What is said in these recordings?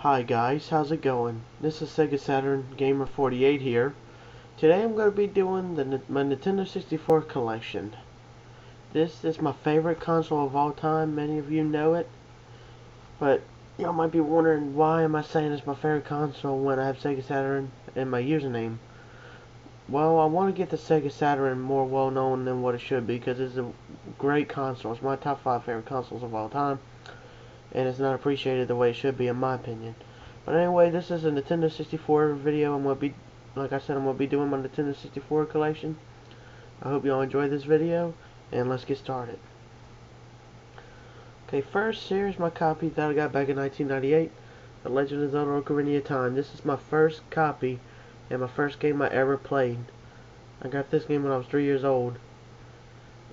Hi guys, how's it going? This is Sega Saturn Gamer 48 here. Today I'm going to be doing my Nintendo 64 collection. This is my favorite console of all time, many of you know it. But y'all might be wondering, why am I saying it's my favorite console when I have Sega Saturn in my username? Well, I want to get the Sega Saturn more well known than what it should be, because it's a great console. It's my top 5 favorite consoles of all time, and it's not appreciated the way it should be in my opinion. But anyway, this is a Nintendo 64 video. Like I said, I'm gonna be doing my Nintendo 64 collection. I hope y'all enjoy this video, and let's get started. Okay, first, here's my copy that I got back in 1998, The Legend of Zelda: Ocarina of Time. This is my first copy, and my first game I ever played. I got this game when I was 3 years old,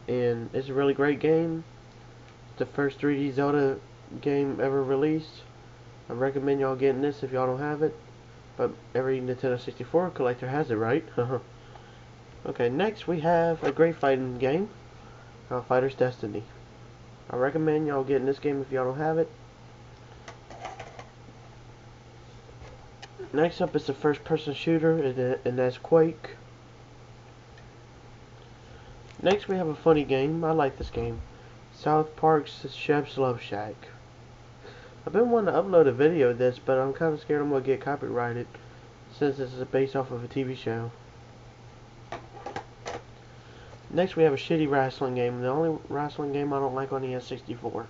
and it's a really great game. It's the first 3D Zelda game ever released. I recommend y'all getting this if y'all don't have it. But every Nintendo 64 collector has it, right? Okay, next we have a great fighting game, Fighter's Destiny. I recommend y'all getting this game if y'all don't have it. Next up is the first-person shooter, and that's Quake. Next we have a funny game. I like this game, South Park's Chef's Love Shack. I've been wanting to upload a video of this, but I'm kind of scared I'm going to get copyrighted, since this is based off of a TV show. Next we have a shitty wrestling game, the only wrestling game I don't like on the N64,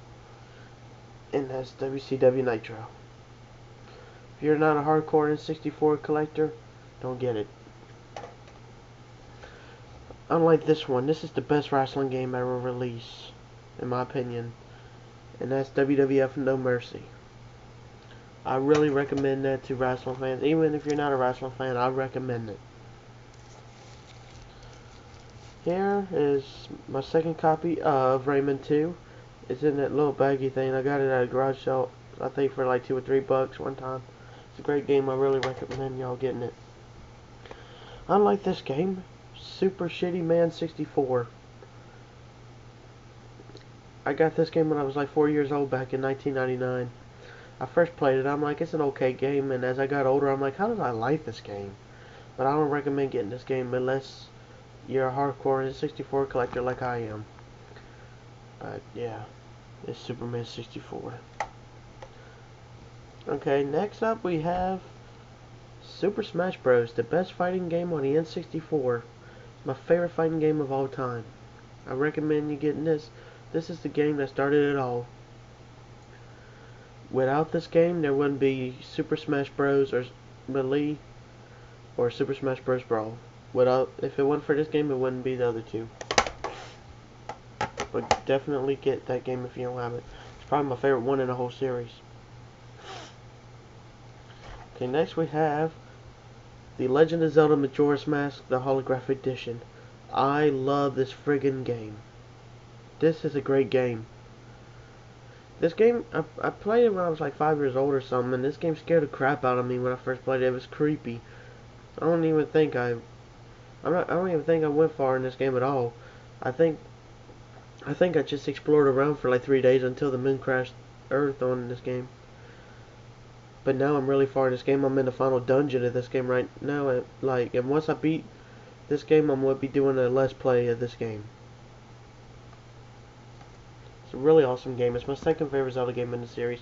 and that's WCW Nitro. If you're not a hardcore N64 collector, don't get it. Unlike this one, this is the best wrestling game ever released, in my opinion, and that's WWF No Mercy. I really recommend that to wrestling fans. Even if you're not a wrestling fan, I recommend it. Here is my second copy of Rayman 2. It's in that little baggy thing. I got it at a garage sale, I think for like $2 or $3 one time. It's a great game. I really recommend y'all getting it. Unlike this game, Super Shitty Man 64. I got this game when I was like 4 years old back in 1999. I first played it. I'm like, it's an okay game, and as I got older, I'm like, how did I like this game? But I don't recommend getting this game unless you're a hardcore N64 collector like I am. But yeah, it's Superman 64. Okay, next up we have Super Smash Bros., the best fighting game on the N64. My favorite fighting game of all time. I recommend you getting this. This is the game that started it all. Without this game, there wouldn't be Super Smash Bros. Or Melee or Super Smash Bros. Brawl. If it wasn't for this game, it wouldn't be the other two. But definitely get that game if you don't have it. It's probably my favorite one in the whole series. Okay, next we have The Legend of Zelda Majora's Mask, the Holographic Edition. I love this friggin' game. This is a great game. This game, I played it when I was like 5 years old or something, and this game scared the crap out of me when I first played it. It was creepy. I don't even think I went far in this game at all. I think I just explored around for like 3 days until the moon crashed Earth on this game. But now I'm really far in this game. I'm in the final dungeon of this game right now. And once I beat this game, I'm going to be doing a Let's Play of this game. It's a really awesome game. It's my second favorite Zelda game in the series.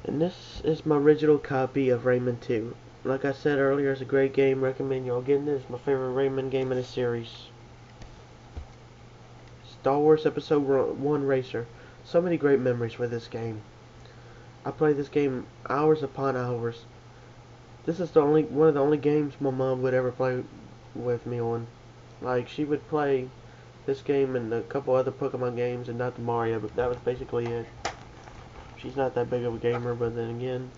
And this is my original copy of Rayman 2. Like I said earlier, it's a great game. Recommend y'all getting it. It's my favorite Rayman game in the series. Star Wars Episode 1 Racer. So many great memories with this game. I played this game hours upon hours. This is one of the only games my mom would ever play with me on. Like, she would play this game and a couple other Pokemon games and not the Mario, but that was basically it. She's not that big of a gamer, but then again,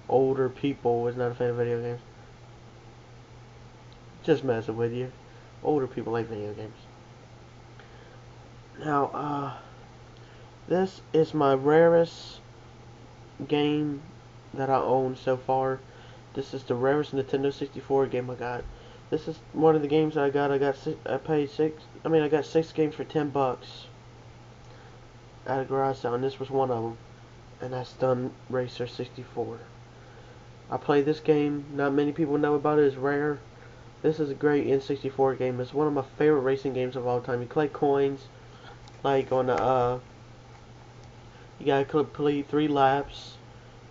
older people is not a fan of video games. Just messing with you. Older people like video games. Now, this is my rarest game that I own so far. This is the rarest Nintendo 64 game I got. This is one of the games I got. I got 6 games for $10 at a garage sale, and this was one of them. and that's Stunt Racer 64. I played this game. Not many people know about it. It's rare. This is a great N64 game. It's one of my favorite racing games of all time. You collect coins, like on the you gotta complete 3 laps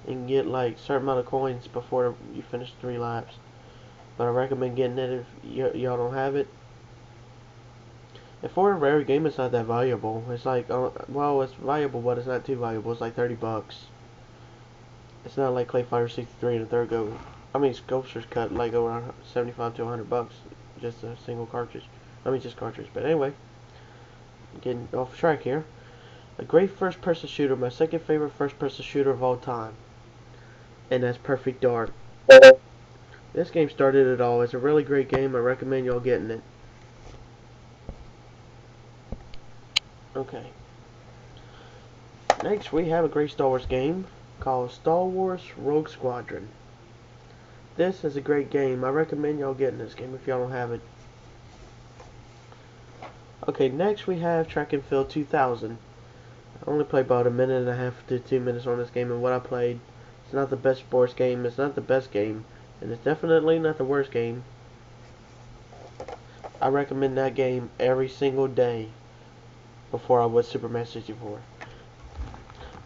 and get like a certain amount of coins before you finish 3 laps. But I recommend getting it if y'all don't have it. And for a rare game, it's not that valuable. It's like, well, it's valuable, but it's not too valuable. It's like 30 bucks. It's not like Clay Fighter 63 and a third go. I mean, Sculpture's cut like over 75 to 100 bucks, just a single cartridge. I mean, just cartridge. But anyway, getting off track here. A great first-person shooter, my second favorite first-person shooter of all time, and that's Perfect Dark. This game started it all. It's a really great game. I recommend y'all getting it. Okay. Next, we have a great Star Wars game called Star Wars Rogue Squadron. This is a great game. I recommend y'all getting this game if y'all don't have it. Okay, next we have Track and Field 2000. I only played about a minute and a half to 2 minutes on this game, and what I played, it's not the best sports game, it's not the best game, and it's definitely not the worst game. I recommend that game every single day before I would Superman 64.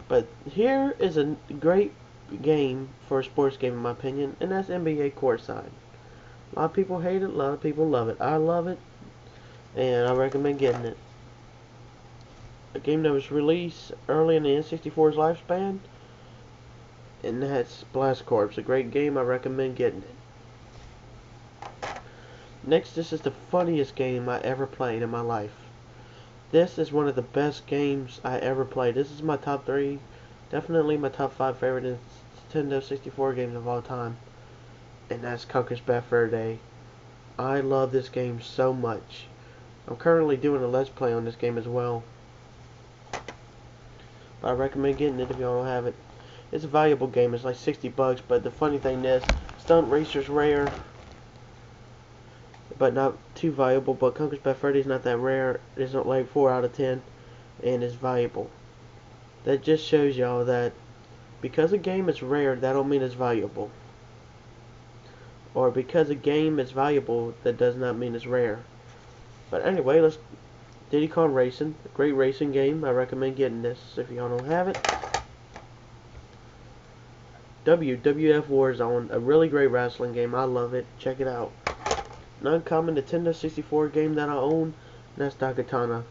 But here is a great game for a sports game in my opinion, and that's NBA Courtside. A lot of people hate it, a lot of people love it. I love it, and I recommend getting it. A game that was released early in the N64's lifespan, and that's Blast Corps. A great game, I recommend getting it. Next, this is the funniest game I ever played in my life. This is one of the best games I ever played. This is my top 3, definitely my top 5 favorite Nintendo 64 games of all time. And that's Conker's Bad Fur Day. I love this game so much. I'm currently doing a Let's Play on this game as well. But I recommend getting it if y'all don't have it. It's a valuable game. It's like 60 bucks, but the funny thing is, Stunt Racer's rare, but not too valuable. But Conker's Bad Fur Day is not that rare. It's not like 4 out of 10, and it's valuable. That just shows y'all that because a game is rare, that don't mean it's valuable. Or because a game is valuable, that does not mean it's rare. But anyway, let's Diddy Kong Racing, a great racing game. I recommend getting this if y'all don't have it. WWF Warzone, a really great wrestling game. I love it. Check it out. An uncommon Nintendo 64 game that I own, and that's Daikatana.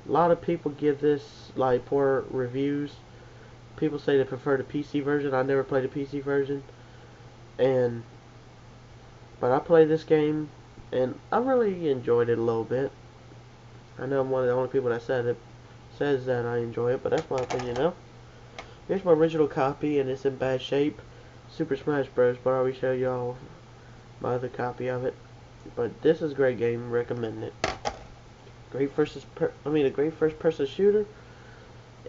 A lot of people give this like poor reviews. People say they prefer the PC version. I never played the PC version, but I played this game, and I really enjoyed it a little bit. I know I'm one of the only people that says that I enjoy it, but that's my opinion now. Here's my original copy, and it's in bad shape. Super Smash Bros. But I will show y'all my other copy of it. But this is a great game. Recommend it. A great first-person shooter,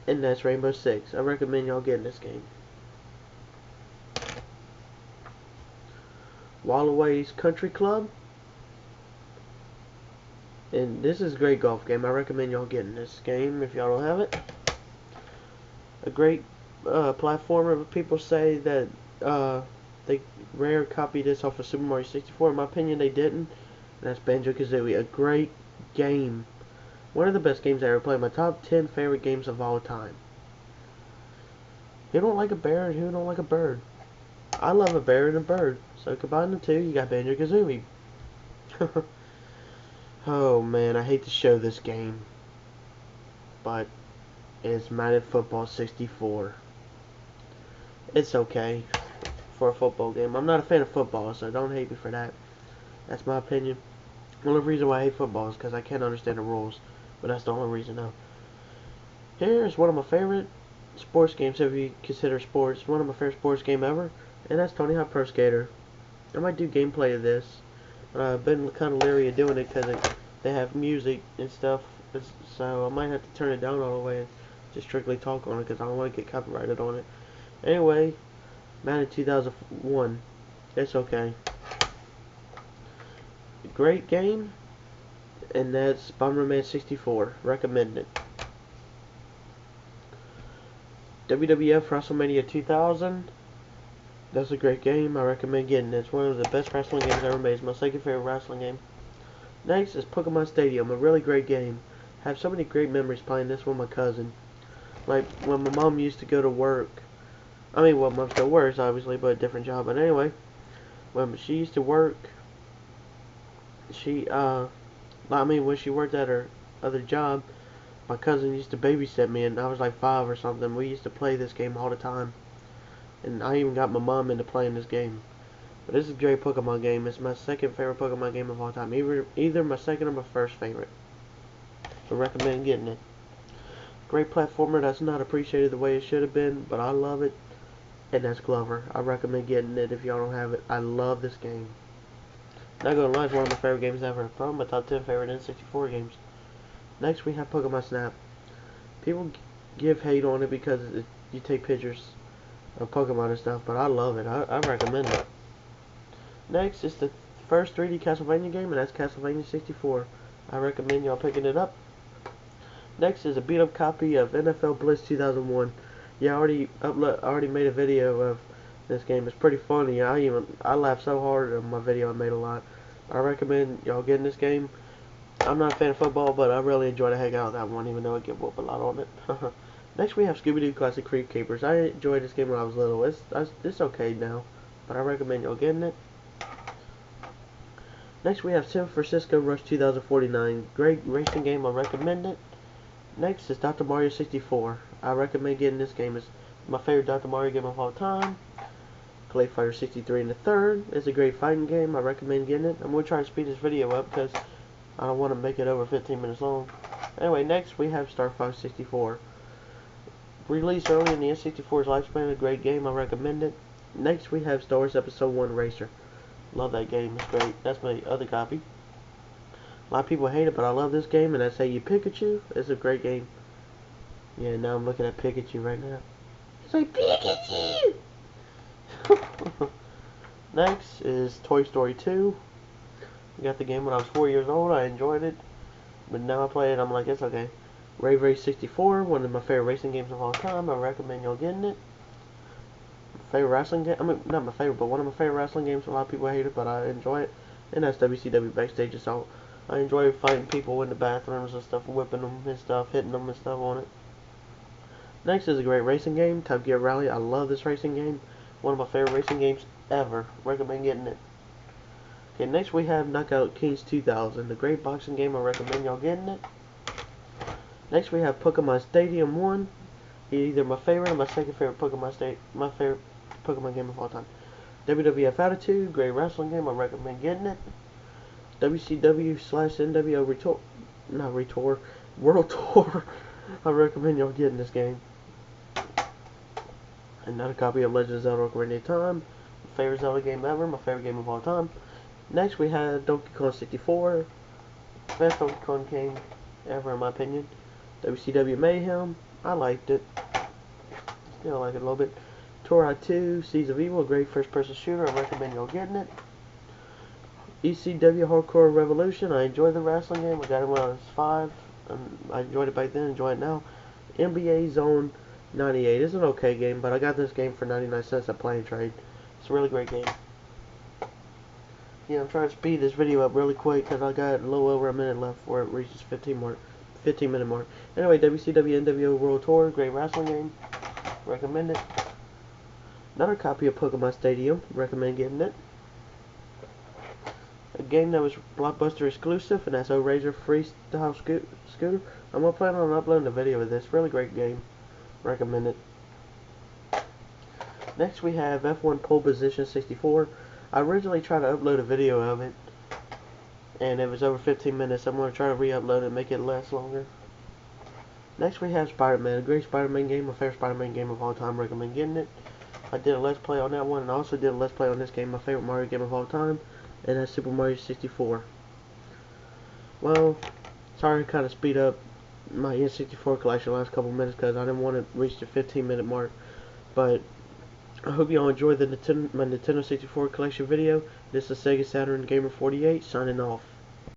and that's Rainbow Six. I recommend y'all getting this game. Wallaway's Country Club. And this is a great golf game. I recommend y'all getting this game if y'all don't have it. A great platformer. People say that they Rare copied this off of Super Mario 64. In my opinion, they didn't. And that's Banjo-Kazooie. A great game. One of the best games I ever played. My top 10 favorite games of all time. Who don't like a bear and who don't like a bird? I love a bear and a bird. So combine the two, you got Banjo-Kazooie. Oh man, I hate to show this game, but it's Madden Football 64. It's okay for a football game. I'm not a fan of football, so don't hate me for that. That's my opinion. The only reason why I hate football is because I can't understand the rules, but that's the only reason though. Here's one of my favorite sports games, if you consider sports. One of my favorite sports game ever, and that's Tony Hawk Pro Skater. I might do gameplay of this. I've been kind of leery of doing it because they have music and stuff, so I might have to turn it down all the way and just strictly talk on it because I don't want to get copyrighted on it. Anyway, Madden 2001, it's okay. Great game, and that's Bomberman 64. Recommend it. WWF WrestleMania 2000. That's a great game. I recommend getting it. It's one of the best wrestling games ever made. It's my second favorite wrestling game. Next is Pokemon Stadium, a really great game. I have so many great memories playing this with my cousin. Like when my mom used to go to work. I mean, well, mom still works, obviously, but a different job. But anyway, when she used to work, when she worked at her other job, my cousin used to babysit me, and I was like 5 or something. We used to play this game all the time, and I even got my mom into playing this game. But this is a great Pokemon game. It's my second favorite Pokemon game of all time. Either my second or my first favorite. I recommend getting it. Great platformer that's not appreciated the way it should have been, but I love it. And that's Glover. I recommend getting it if y'all don't have it. I love this game. Not gonna lie, it's one of my favorite games ever. Probably my top 10 favorite N64 games. Next we have Pokemon Snap. People give hate on it because you take pictures of Pokemon and stuff, but I love it. I recommend it. Next is the first 3D Castlevania game, and that's Castlevania 64. I recommend y'all picking it up. Next is a beat up copy of NFL Blitz 2001. Yeah, I already made a video of this game. It's pretty funny. I laughed so hard on my video I made a lot. I recommend y'all getting this game. I'm not a fan of football, but I really enjoy the heck out of that one, even though I get whooped a lot on it. Next we have Scooby-Doo Classic Creep Keepers. I enjoyed this game when I was little. It's okay now, but I recommend y'all getting it. Next we have San Francisco Rush 2049. Great racing game. I recommend it. Next is Dr. Mario 64. I recommend getting this game. It's my favorite Dr. Mario game of all time. Clay Fighter 63 in the third. It's a great fighting game. I recommend getting it. I'm going to try to speed this video up because I don't want to make it over 15 minutes long. Anyway, next we have Star Fox 64. Released early in the N64's lifespan. A great game. I recommend it. Next we have Star Wars Episode 1 Racer. Love that game. It's great. That's my other copy. A lot of people hate it, but I love this game, and that's Hey You Pikachu. It's a great game. Yeah, now I'm looking at Pikachu right now. It's like Pikachu! Next is Toy Story 2. I got the game when I was 4 years old. I enjoyed it. But now I play it, I'm like, it's okay. Rave Race 64, one of my favorite racing games of all time. I recommend y'all getting it. Favorite wrestling game? I mean, not my favorite, but one of my favorite wrestling games. A lot of people hate it, but I enjoy it. And that's WCW Backstage Assault. I enjoy fighting people in the bathrooms and stuff, whipping them and stuff, hitting them and stuff on it. Next is a great racing game, Top Gear Rally. I love this racing game. One of my favorite racing games ever. Recommend getting it. Okay, next we have Knockout Kings 2000, the great boxing game. I recommend y'all getting it. Next we have Pokemon Stadium 1. Either my favorite or my second favorite my favorite Pokemon game of all time. WWF Attitude, great wrestling game. I recommend getting it. WCW/NWO World Tour. I recommend y'all getting this game. Another copy of Legend of Zelda Ocarina of Time. My favorite Zelda game ever. My favorite game of all time. Next we have Donkey Kong 64. Best Donkey Kong game ever in my opinion. WCW Mayhem. I liked it. Still like it a little bit. Turok 2, Seeds of Evil, great first person shooter. I recommend y'all getting it. ECW Hardcore Revolution. I enjoyed the wrestling game. I got it when I was 5. I enjoyed it back then, enjoy it now. NBA Zone 98 is an okay game, but I got this game for 99 cents at Play and Trade. It's a really great game. Yeah, I'm trying to speed this video up really quick because I got a little over a minute left before it reaches 15 minute mark. Anyway, WCW NWO World Tour, great wrestling game. Recommend it. Another copy of Pokemon Stadium. Recommend getting it. A game that was Blockbuster exclusive, and that's O-Razor Freestyle Scooter. I'm gonna plan on uploading a video of this. Really great game. Recommend it. Next we have F1 Pole Position 64. I originally tried to upload a video of it, and it was over 15 minutes. I'm gonna try to re-upload it and make it last longer. Next we have Spider-Man, a great Spider-Man game, my favorite Spider-Man game of all time. Recommend getting it. I did a Let's Play on that one, and I also did a Let's Play on this game, my favorite Mario game of all time, and that's Super Mario 64. Well, sorry to kind of speed up my N64 collection last couple minutes because I didn't want to reach the 15-minute mark, but I hope y'all enjoyed my Nintendo 64 collection video. This is Sega Saturn Gamer 48 signing off.